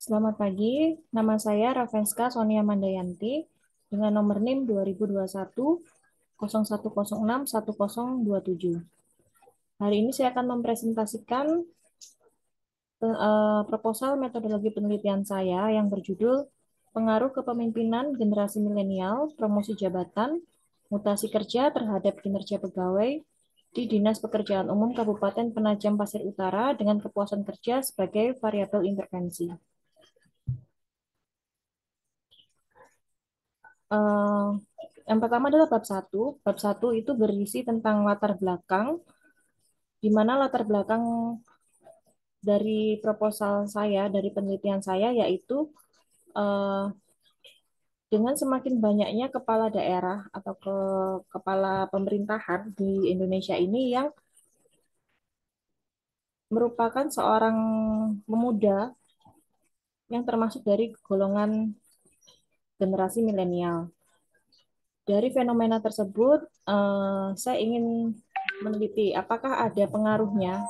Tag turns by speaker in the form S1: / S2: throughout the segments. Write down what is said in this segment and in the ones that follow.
S1: Selamat pagi, nama saya Ravenska Sonia Mandayanti dengan nomor NIM 2021 0106 1027. Hari ini saya akan mempresentasikan proposal metodologi penelitian saya yang berjudul Pengaruh Kepemimpinan Generasi Milenial, Promosi Jabatan, Mutasi Kerja terhadap Kinerja Pegawai di Dinas Pekerjaan Umum Kabupaten Penajam Pasir Utara dengan kepuasan kerja sebagai variabel intervensi. Eh, yang pertama adalah bab satu. Bab satu itu berisi tentang latar belakang, di mana latar belakang dari proposal saya, dari penelitian saya, yaitu eh, dengan semakin banyaknya kepala daerah atau kepala pemerintahan di Indonesia ini yang merupakan seorang pemuda yang termasuk dari golongan generasi milenial. Dari fenomena tersebut, saya ingin meneliti apakah ada pengaruhnya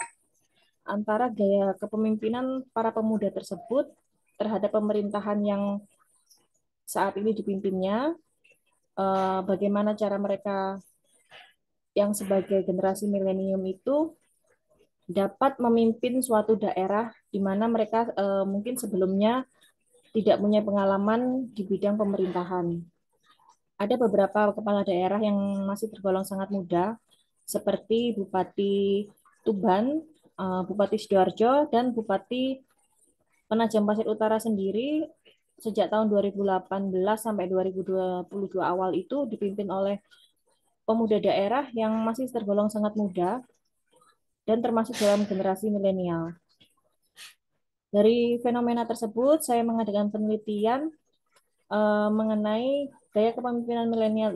S1: antara gaya kepemimpinan para pemuda tersebut terhadap pemerintahan yang saat ini dipimpinnya, bagaimana cara mereka yang sebagai generasi milenium itu dapat memimpin suatu daerah di mana mereka mungkin sebelumnya tidak punya pengalaman di bidang pemerintahan. Ada beberapa kepala daerah yang masih tergolong sangat muda, seperti Bupati Tuban, Bupati Sidoarjo, dan Bupati Penajam Pasir Utara sendiri sejak tahun 2018 sampai 2022 awal itu dipimpin oleh pemuda daerah yang masih tergolong sangat muda dan termasuk dalam generasi milenial. Dari fenomena tersebut, saya mengadakan penelitian mengenai gaya kepemimpinan milenial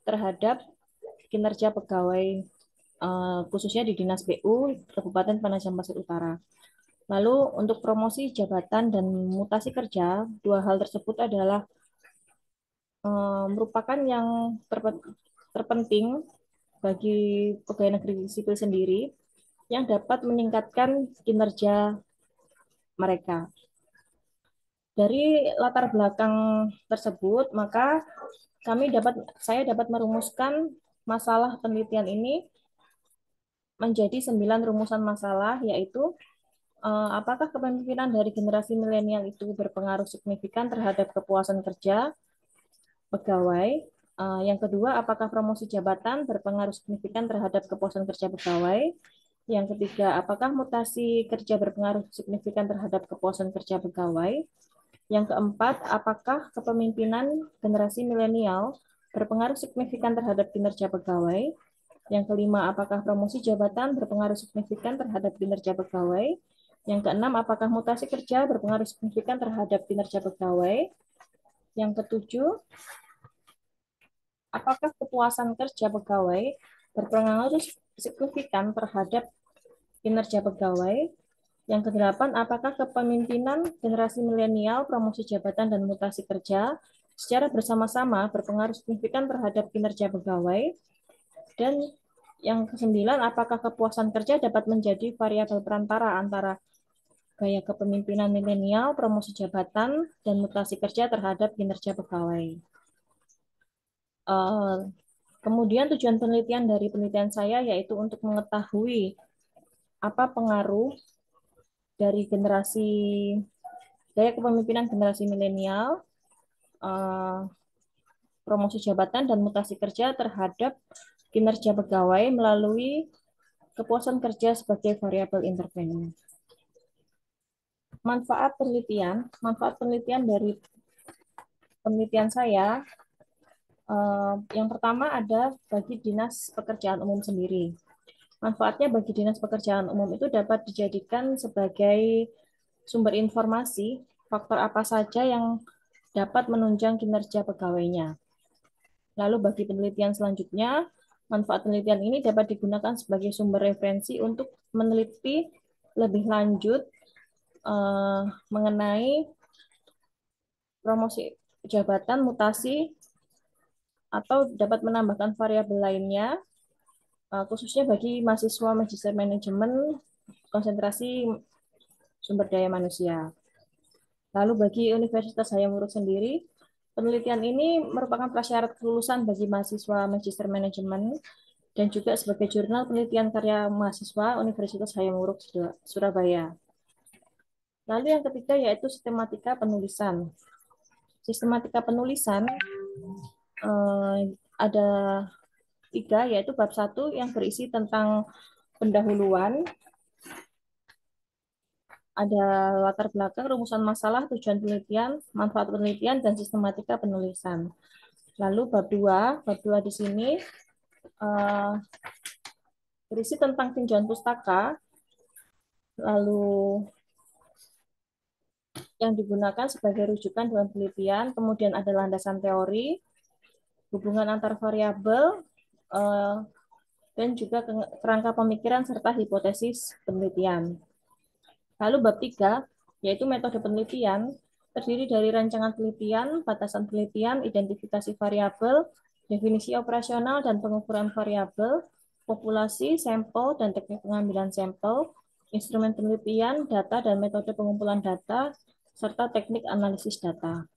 S1: terhadap kinerja pegawai, khususnya di Dinas PU Kabupaten Penajam Pasir Utara. Lalu untuk promosi jabatan dan mutasi kerja, dua hal tersebut adalah merupakan yang terpenting bagi pegawai negeri sipil sendiri yang dapat meningkatkan kinerja mereka. Dari latar belakang tersebut, maka saya dapat merumuskan masalah penelitian ini menjadi 9 rumusan masalah, yaitu apakah kepemimpinan dari generasi milenial itu berpengaruh signifikan terhadap kepuasan kerja pegawai. Yang kedua, apakah promosi jabatan berpengaruh signifikan terhadap kepuasan kerja pegawai? Yang ketiga, apakah mutasi kerja berpengaruh signifikan terhadap kepuasan kerja pegawai? Yang keempat, apakah kepemimpinan generasi milenial berpengaruh signifikan terhadap kinerja pegawai? Yang kelima, apakah promosi jabatan berpengaruh signifikan terhadap kinerja pegawai? Yang keenam, apakah mutasi kerja berpengaruh signifikan terhadap kinerja pegawai? Yang ketujuh, apakah kepuasan kerja pegawai berpengaruh signifikan terhadap kinerja pegawai? Yang kedelapan, apakah kepemimpinan generasi milenial, promosi jabatan, dan mutasi kerja secara bersama-sama berpengaruh signifikan terhadap kinerja pegawai? Dan yang kesembilan, apakah kepuasan kerja dapat menjadi variabel perantara antara gaya kepemimpinan milenial, promosi jabatan, dan mutasi kerja terhadap kinerja pegawai? Eh, Kemudian tujuan penelitian dari penelitian saya yaitu untuk mengetahui apa pengaruh dari gaya kepemimpinan generasi milenial, eh, promosi jabatan dan mutasi kerja terhadap kinerja pegawai melalui kepuasan kerja sebagai variabel intervensi. Manfaat penelitian dari penelitian saya, yang pertama ada bagi Dinas Pekerjaan Umum sendiri. Manfaatnya bagi Dinas Pekerjaan Umum itu dapat dijadikan sebagai sumber informasi faktor apa saja yang dapat menunjang kinerja pegawainya. Lalu bagi penelitian selanjutnya, manfaat penelitian ini dapat digunakan sebagai sumber referensi untuk meneliti lebih lanjut eh, mengenai promosi jabatan, mutasi, atau dapat menambahkan variabel lainnya, khususnya bagi mahasiswa magister manajemen konsentrasi sumber daya manusia. Lalu bagi Universitas Hayam Wuruk sendiri, penelitian ini merupakan prasyarat kelulusan bagi mahasiswa Magister Manajemen dan juga sebagai jurnal penelitian karya mahasiswa Universitas Hayam Wuruk Surabaya. Lalu yang ketiga yaitu sistematika penulisan. Sistematika penulisan ada tiga, yaitu bab satu yang berisi tentang pendahuluan, ada latar belakang, rumusan masalah, tujuan penelitian, manfaat penelitian, dan sistematika penulisan. Lalu bab dua di sini uh, berisi tentang tinjauan pustaka, lalu yang digunakan sebagai rujukan dalam penelitian, kemudian ada landasan teori, hubungan antar variabel, dan juga kerangka pemikiran serta hipotesis penelitian. Lalu bab 3, yaitu metode penelitian, terdiri dari rancangan penelitian, batasan penelitian, identifikasi variabel, definisi operasional dan pengukuran variabel, populasi, sampel, dan teknik pengambilan sampel, instrumen penelitian, data dan metode pengumpulan data, serta teknik analisis data.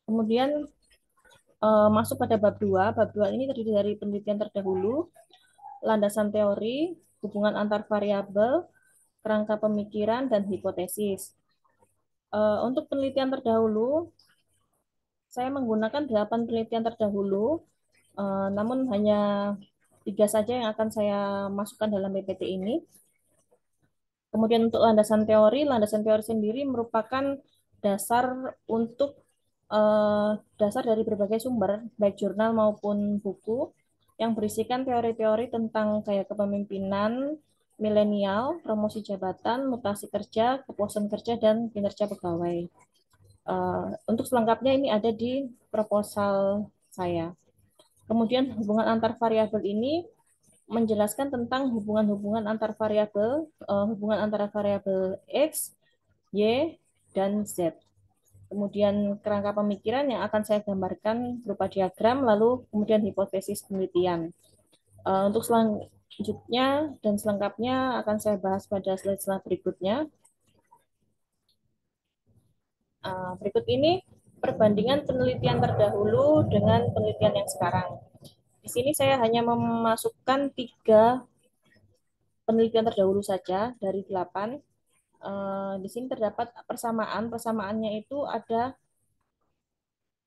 S1: Kemudian masuk pada bab 2. Bab 2 ini terdiri dari penelitian terdahulu, landasan teori, hubungan antar variabel, kerangka pemikiran, dan hipotesis. Untuk penelitian terdahulu, saya menggunakan 8 penelitian terdahulu, namun hanya 3 saja yang akan saya masukkan dalam PPT ini. Kemudian untuk landasan teori sendiri merupakan dasar untuk dasar dari berbagai sumber, baik jurnal maupun buku, yang berisikan teori-teori tentang gaya kepemimpinan milenial, promosi jabatan, mutasi kerja, kepuasan kerja, dan kinerja pegawai. Untuk selengkapnya ini ada di proposal saya. Kemudian hubungan antar variabel ini menjelaskan tentang hubungan-hubungan antar variabel, hubungan antara variabel X, Y, dan Z. Kemudian kerangka pemikiran yang akan saya gambarkan berupa diagram, lalu kemudian hipotesis penelitian. Untuk selanjutnya dan selengkapnya akan saya bahas pada slide berikutnya. Berikut ini perbandingan penelitian terdahulu dengan penelitian yang sekarang. Di sini saya hanya memasukkan 3 penelitian terdahulu saja dari 8. Di sini terdapat persamaan. Persamaannya itu ada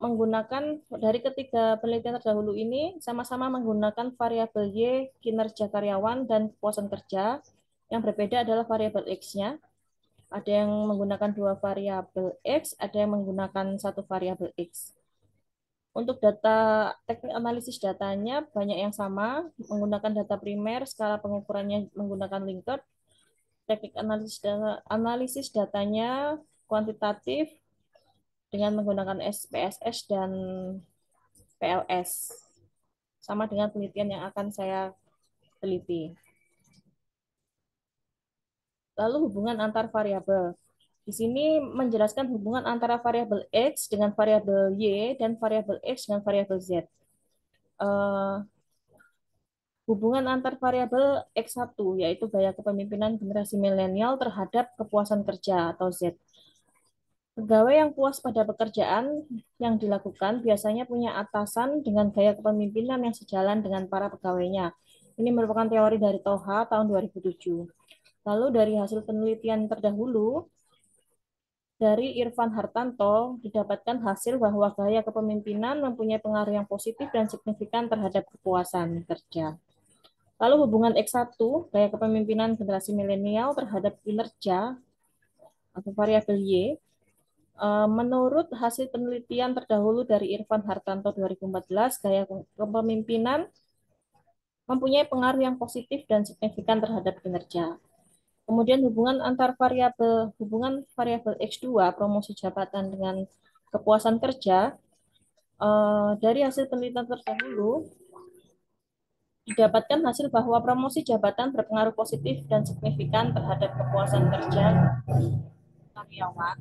S1: menggunakan dari ketiga penelitian terdahulu ini sama-sama menggunakan variabel Y, kinerja karyawan, dan kepuasan kerja. Yang berbeda adalah variabel X-nya. Ada yang menggunakan 2 variabel X, ada yang menggunakan 1 variabel X. Untuk data teknik analisis datanya banyak yang sama, menggunakan data primer, skala pengukurannya menggunakan Likert, teknik analisis datanya kuantitatif dengan menggunakan SPSS dan PLS. Sama dengan penelitian yang akan saya teliti. Lalu hubungan antar variabel. Di sini menjelaskan hubungan antara variabel X dengan variabel Y dan variabel X dengan variabel Z. Hubungan antar variabel X1, yaitu gaya kepemimpinan generasi milenial terhadap kepuasan kerja atau Z. Pegawai yang puas pada pekerjaan yang dilakukan biasanya punya atasan dengan gaya kepemimpinan yang sejalan dengan para pegawainya. Ini merupakan teori dari Toha tahun 2007. Lalu dari hasil penelitian terdahulu, dari Irfan Hartanto didapatkan hasil bahwa gaya kepemimpinan mempunyai pengaruh yang positif dan signifikan terhadap kepuasan kerja. Lalu hubungan X1, gaya kepemimpinan generasi milenial terhadap kinerja atau variabel Y, menurut hasil penelitian terdahulu dari Irfan Hartanto 2014, gaya kepemimpinan mempunyai pengaruh yang positif dan signifikan terhadap kinerja. Kemudian hubungan variabel X2, promosi jabatan dengan kepuasan kerja, dari hasil penelitian terdahulu didapatkan hasil bahwa promosi jabatan berpengaruh positif dan signifikan terhadap kepuasan kerja karyawan.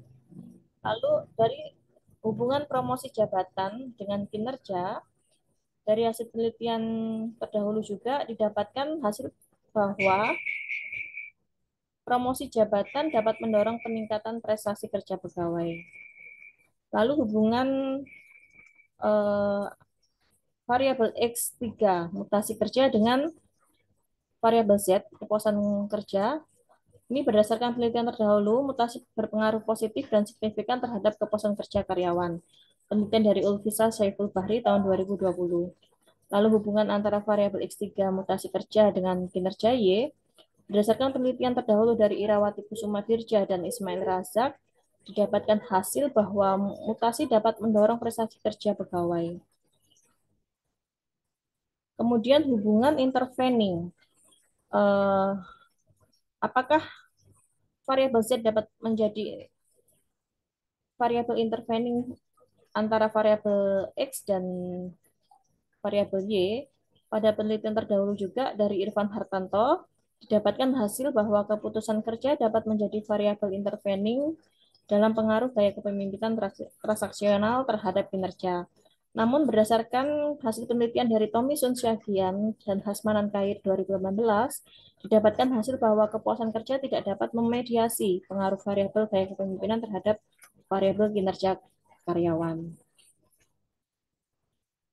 S1: Lalu dari hubungan promosi jabatan dengan kinerja, dari hasil penelitian terdahulu juga didapatkan hasil bahwa Promosi jabatan dapat mendorong peningkatan prestasi kerja pegawai. Lalu hubungan eh, variabel X3, mutasi kerja dengan variabel Z, kepuasan kerja. Ini berdasarkan penelitian terdahulu, mutasi berpengaruh positif dan signifikan terhadap kepuasan kerja karyawan. Penelitian dari Ulfisa Saiful Bahri tahun 2020. Lalu hubungan antara variabel X3 mutasi kerja dengan kinerja Y, berdasarkan penelitian terdahulu dari Irawati Kusuma Dirja dan Ismail Razak, didapatkan hasil bahwa mutasi dapat mendorong prestasi kerja pegawai. Kemudian hubungan intervening. Eh, apakah variabel Z dapat menjadi variabel intervening antara variabel X dan variabel Y? Pada penelitian terdahulu juga dari Irfan Hartanto, didapatkan hasil bahwa keputusan kerja dapat menjadi variabel intervening dalam pengaruh gaya kepemimpinan transaksional terhadap kinerja. Namun berdasarkan hasil penelitian dari Tommy Sunsyagian dan Hasmanan Kair 2018, didapatkan hasil bahwa kepuasan kerja tidak dapat memediasi pengaruh variabel gaya kepemimpinan terhadap variabel kinerja karyawan.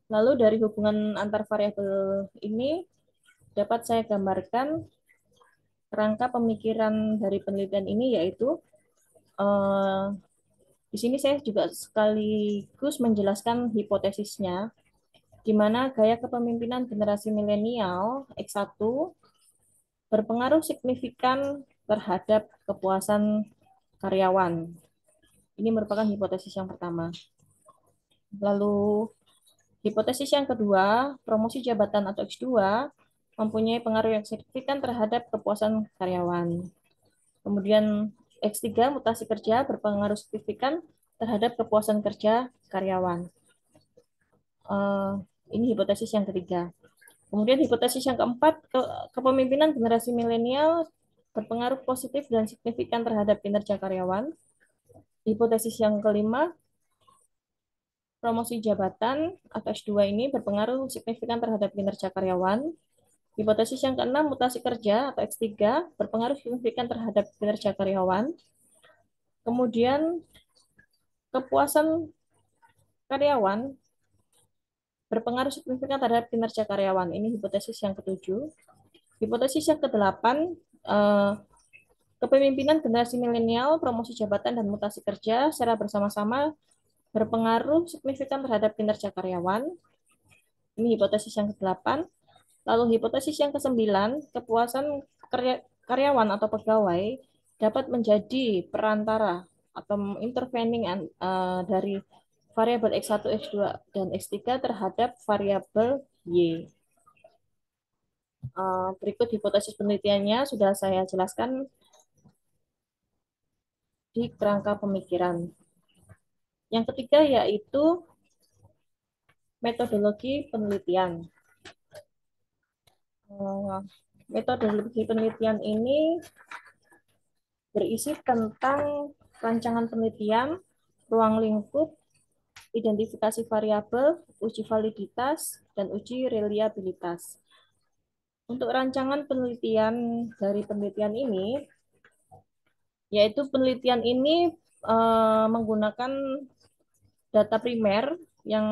S1: Lalu dari hubungan antar variabel ini dapat saya gambarkan kerangka pemikiran dari penelitian ini, yaitu eh, di sini saya juga sekaligus menjelaskan hipotesisnya, di mana gaya kepemimpinan generasi milenial X1 berpengaruh signifikan terhadap kepuasan karyawan. Ini merupakan hipotesis yang pertama. Lalu hipotesis yang kedua, promosi jabatan atau X2 mempunyai pengaruh yang signifikan terhadap kepuasan karyawan. Kemudian X3, mutasi kerja berpengaruh signifikan terhadap kepuasan kerja karyawan. Eh, ini hipotesis yang ketiga. Kemudian hipotesis yang keempat, kepemimpinan generasi milenial berpengaruh positif dan signifikan terhadap kinerja karyawan. Hipotesis yang kelima, promosi jabatan atau S2 ini berpengaruh signifikan terhadap kinerja karyawan. Hipotesis yang keenam, mutasi kerja atau X3 berpengaruh signifikan terhadap kinerja karyawan. Kemudian kepuasan karyawan berpengaruh signifikan terhadap kinerja karyawan. Ini hipotesis yang ketujuh. Hipotesis yang kedelapan, eh, kepemimpinan generasi milenial, promosi jabatan, dan mutasi kerja secara bersama-sama berpengaruh signifikan terhadap kinerja karyawan. Ini hipotesis yang kedelapan. Lalu hipotesis yang kesembilan, kepuasan karyawan atau pegawai dapat menjadi perantara atau intervening dari variabel X1, X2, dan X3 terhadap variabel Y. Berikut hipotesis penelitiannya sudah saya jelaskan di kerangka pemikiran. Yang ketiga yaitu metodologi penelitian. Eh, Metodologi penelitian ini berisi tentang rancangan penelitian, ruang lingkup, identifikasi variabel, uji validitas, dan uji reliabilitas. Untuk rancangan penelitian dari penelitian ini, yaitu penelitian ini menggunakan data primer yang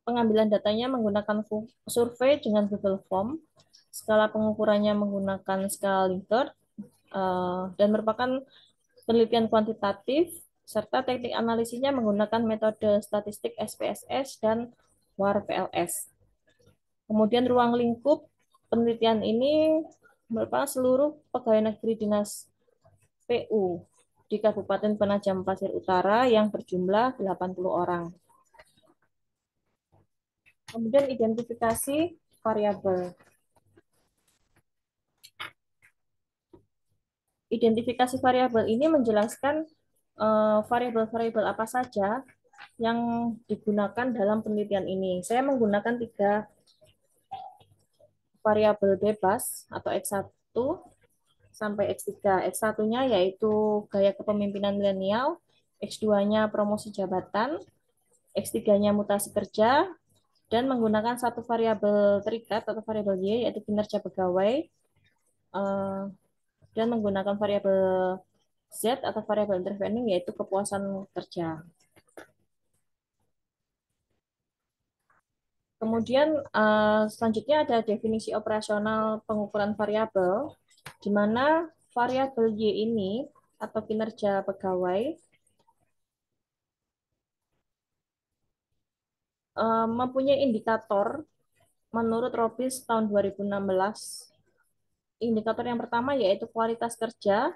S1: pengambilan datanya menggunakan survei dengan Google Form, skala pengukurannya menggunakan skala Likert, dan merupakan penelitian kuantitatif, serta teknik analisisnya menggunakan metode statistik SPSS dan WAR-PLS. Kemudian ruang lingkup penelitian ini merupakan seluruh pegawai negeri dinas PU di Kabupaten Penajam Pasir Utara yang berjumlah 80 orang. Kemudian identifikasi variabel. Identifikasi variabel ini menjelaskan variabel-variabel apa saja yang digunakan dalam penelitian ini. Saya menggunakan 3 variabel bebas atau X1 sampai X3. X1-nya yaitu gaya kepemimpinan milenial, X2-nya promosi jabatan, X3-nya mutasi kerja, dan menggunakan satu variabel terikat atau variabel Y, yaitu kinerja pegawai. Eh, dan menggunakan variabel Z atau variabel intervening yaitu kepuasan kerja. Kemudian selanjutnya ada definisi operasional pengukuran variabel, di mana variabel Y ini atau kinerja pegawai mempunyai indikator menurut Robis tahun 2016. Indikator yang pertama yaitu kualitas kerja,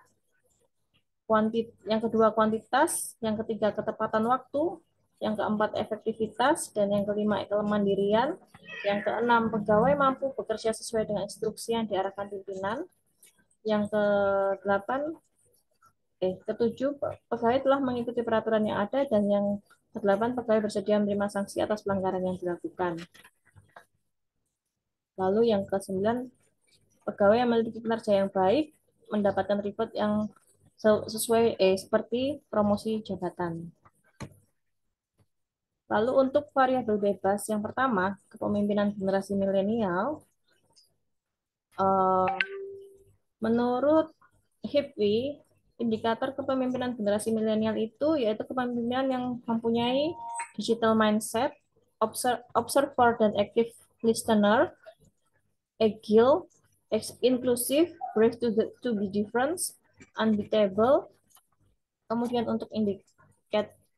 S1: yang kedua kuantitas, yang ketiga ketepatan waktu, yang keempat efektivitas, dan yang kelima kemandirian, yang keenam pegawai mampu bekerja sesuai dengan instruksi yang diarahkan pimpinan, yang kedelapan ketujuh pegawai telah mengikuti peraturan yang ada, dan yang kedelapan pegawai bersedia menerima sanksi atas pelanggaran yang dilakukan. Lalu yang kesembilan pegawai yang memiliki kinerja yang baik mendapatkan reward yang sesuai seperti promosi jabatan. Lalu untuk variabel bebas yang pertama, kepemimpinan generasi milenial, eh, menurut HIPWI, indikator kepemimpinan generasi milenial itu yaitu kepemimpinan yang mempunyai digital mindset, observer dan active listener, agile, inclusive, brave to be different, unbeatable. Kemudian untuk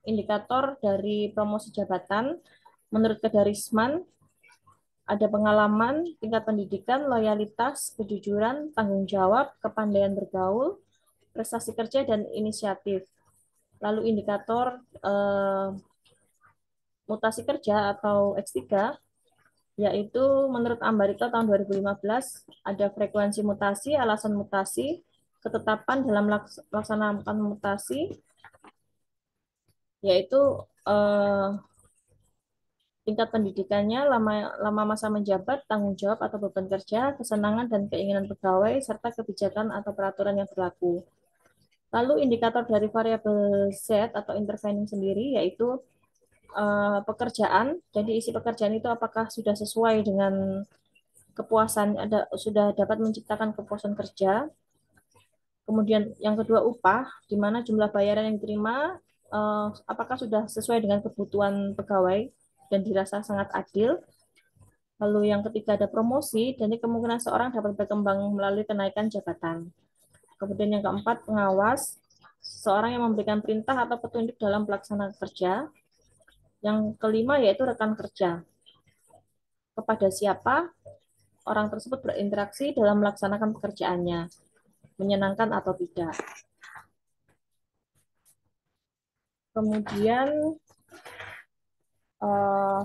S1: indikator dari promosi jabatan, menurut Kedarisman, ada pengalaman, tingkat pendidikan, loyalitas, kejujuran, tanggung jawab, kepandaian bergaul, prestasi kerja, dan inisiatif. Lalu indikator mutasi kerja atau X3, yaitu menurut Ambarita tahun 2015, ada frekuensi mutasi, alasan mutasi, ketetapan dalam melaksanakan mutasi, yaitu eh, tingkat pendidikannya, lama masa menjabat, tanggung jawab atau beban kerja, kesenangan dan keinginan pegawai, serta kebijakan atau peraturan yang berlaku. Lalu indikator dari variabel Z atau intervening sendiri yaitu pekerjaan. Jadi isi pekerjaan itu apakah sudah sesuai dengan kepuasan, sudah dapat menciptakan kepuasan kerja. Kemudian yang kedua upah, di mana jumlah bayaran yang diterima apakah sudah sesuai dengan kebutuhan pegawai dan dirasa sangat adil. Lalu yang ketiga ada promosi, jadi kemungkinan seorang dapat berkembang melalui kenaikan jabatan. Kemudian yang keempat pengawas, seorang yang memberikan perintah atau petunjuk dalam pelaksanaan kerja. Yang kelima yaitu rekan kerja. Kepada siapa orang tersebut berinteraksi dalam melaksanakan pekerjaannya, menyenangkan atau tidak. Kemudian uh,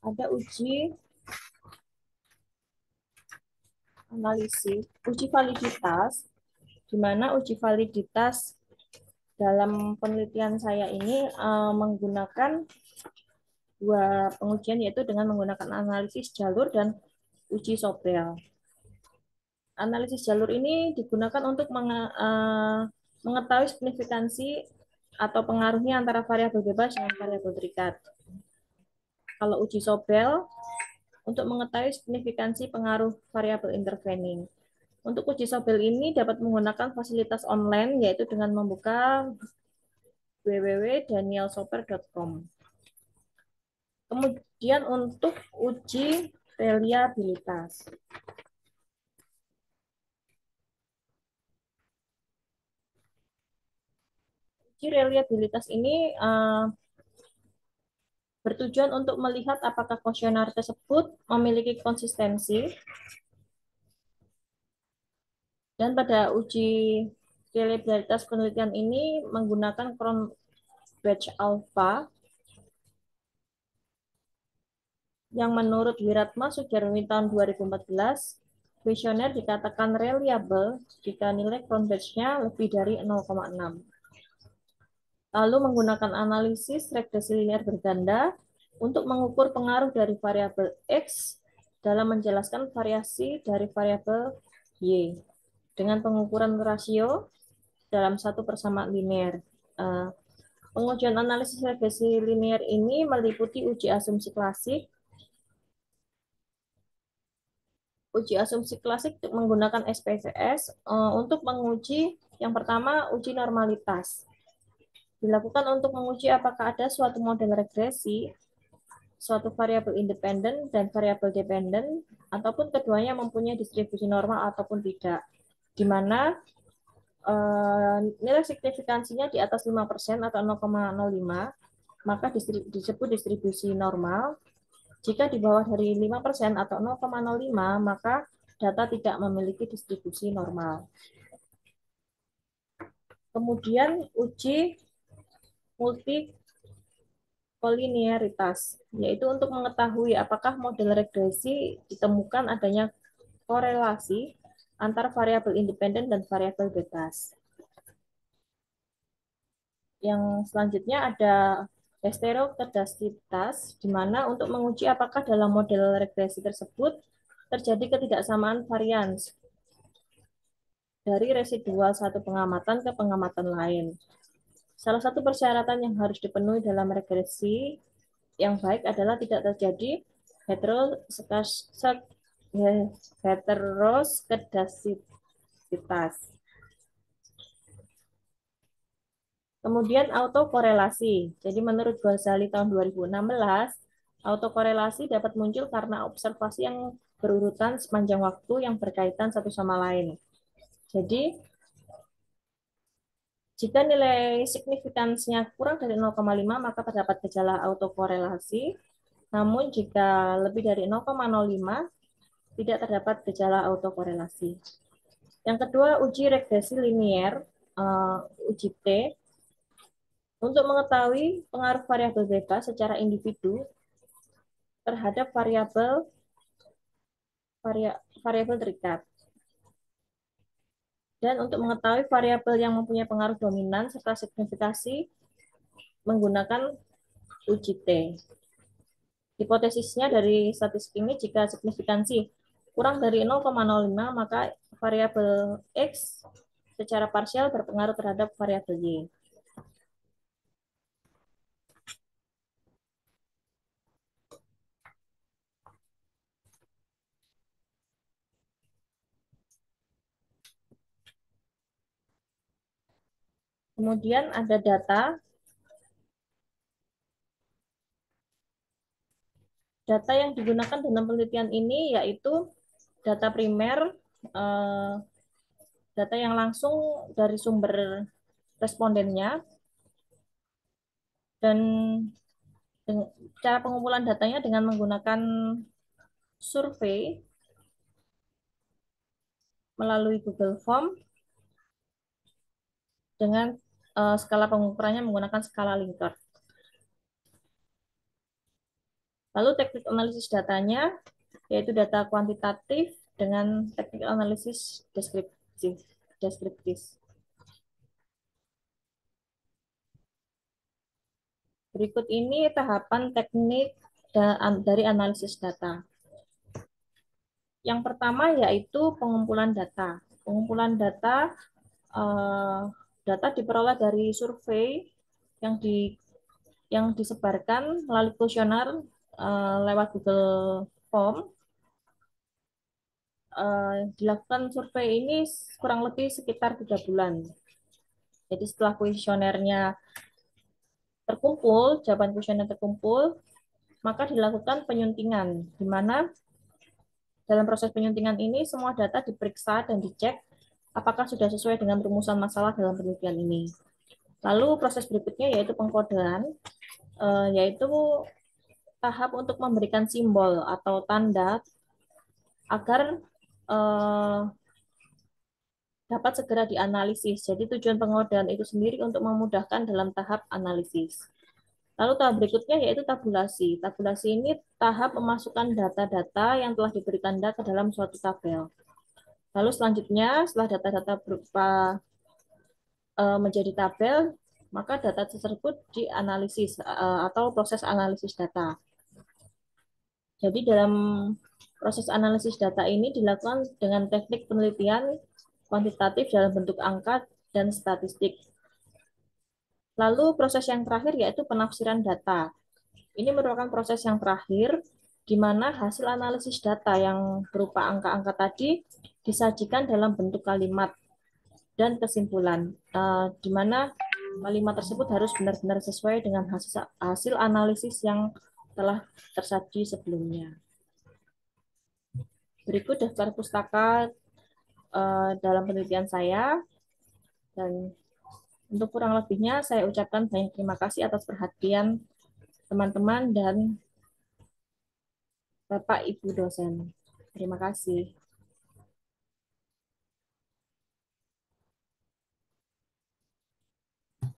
S1: ada uji validitas, di mana uji validitas dalam penelitian saya ini menggunakan dua pengujian, yaitu dengan menggunakan analisis jalur dan uji Sobel. Analisis jalur ini digunakan untuk mengetahui signifikansi atau pengaruhnya antara variabel bebas dan variabel terikat. Kalau uji Sobel, untuk mengetahui signifikansi pengaruh variabel intervening. Untuk uji Sobel ini dapat menggunakan fasilitas online, yaitu dengan membuka www.danielsoper.com. Kemudian untuk uji reliabilitas. Uji reliabilitas ini bertujuan untuk melihat apakah kuesioner tersebut memiliki konsistensi. Dan pada uji reliabilitas penelitian ini menggunakan Cronbach Alpha yang menurut Wiratma Sujarwi tahun 2014, kuesioner dikatakan reliable jika nilai Cronbach-nya lebih dari 0,6. Lalu menggunakan analisis regresi linear berganda untuk mengukur pengaruh dari variabel X dalam menjelaskan variasi dari variabel Y dengan pengukuran rasio dalam satu persamaan linear. Pengujian analisis regresi linear ini meliputi uji asumsi klasik, Uji asumsi klasik menggunakan SPSS untuk menguji yang pertama uji normalitas. Dilakukan untuk menguji apakah ada suatu model regresi, suatu variabel independen dan variabel dependen, ataupun keduanya mempunyai distribusi normal ataupun tidak. Di mana nilai signifikansinya di atas 5% atau 0,05, maka disebut distribusi normal. Jika di bawah dari 5% atau 0,05, maka data tidak memiliki distribusi normal. Kemudian uji multikolinearitas, yaitu untuk mengetahui apakah model regresi ditemukan adanya korelasi antara variabel independen dan variabel bebas. Yang selanjutnya ada heterokedastisitas, di mana untuk menguji apakah dalam model regresi tersebut terjadi ketidaksamaan varians dari residual satu pengamatan ke pengamatan lain. Salah satu persyaratan yang harus dipenuhi dalam regresi yang baik adalah tidak terjadi heteroskedastisitas. Kemudian autokorelasi. Jadi menurut Ghazali tahun 2016, autokorelasi dapat muncul karena observasi yang berurutan sepanjang waktu yang berkaitan satu sama lain. Jadi jika nilai signifikansinya kurang dari 0,5 maka terdapat gejala autokorelasi. Namun jika lebih dari 0,05 tidak terdapat gejala autokorelasi. Yang kedua, uji regresi linier, uji T, untuk mengetahui pengaruh variabel bebas secara individu terhadap variabel terikat. Dan untuk mengetahui variabel yang mempunyai pengaruh dominan serta signifikasi menggunakan uji T. Hipotesisnya dari statistik ini jika signifikansi kurang dari 0,05 maka variabel X secara parsial berpengaruh terhadap variabel Y. Kemudian ada data. Data yang digunakan dalam penelitian ini yaitu data primer, eh, data yang langsung dari sumber respondennya, dan cara pengumpulan datanya dengan menggunakan survei melalui Google Form dengan skala pengukurannya menggunakan skala Likert. Lalu teknik analisis datanya yaitu data kuantitatif dengan teknik analisis deskriptif. Berikut ini tahapan teknik dari analisis data. Yang pertama yaitu pengumpulan data. Pengumpulan data, eh, data diperoleh dari survei yang disebarkan melalui kuesioner lewat Google Form. Dilakukan survei ini kurang lebih sekitar 3 bulan. Jadi setelah kuesionernya terkumpul, jawaban kuesioner terkumpul, maka dilakukan penyuntingan, di mana dalam proses penyuntingan ini semua data diperiksa dan dicek apakah sudah sesuai dengan rumusan masalah dalam penelitian ini. Lalu proses berikutnya yaitu pengkodean, yaitu tahap untuk memberikan simbol atau tanda agar eh, dapat segera dianalisis. Jadi tujuan pengodean itu sendiri untuk memudahkan dalam tahap analisis. Lalu tahap berikutnya yaitu tabulasi. Tabulasi ini tahap memasukkan data-data yang telah diberi tanda ke dalam suatu tabel. Lalu selanjutnya setelah data-data berupa menjadi tabel, maka data tersebut dianalisis atau proses analisis data. Jadi dalam proses analisis data ini dilakukan dengan teknik penelitian kuantitatif dalam bentuk angka dan statistik. Lalu proses yang terakhir yaitu penafsiran data. Ini merupakan proses yang terakhir di mana hasil analisis data yang berupa angka-angka tadi disajikan dalam bentuk kalimat dan kesimpulan, di mana kalimat tersebut harus benar-benar sesuai dengan hasil analisis yang telah tersaji sebelumnya. Berikut daftar pustaka dalam penelitian saya, dan untuk kurang lebihnya saya ucapkan banyak terima kasih atas perhatian teman-teman dan Bapak Ibu dosen. Terima kasih.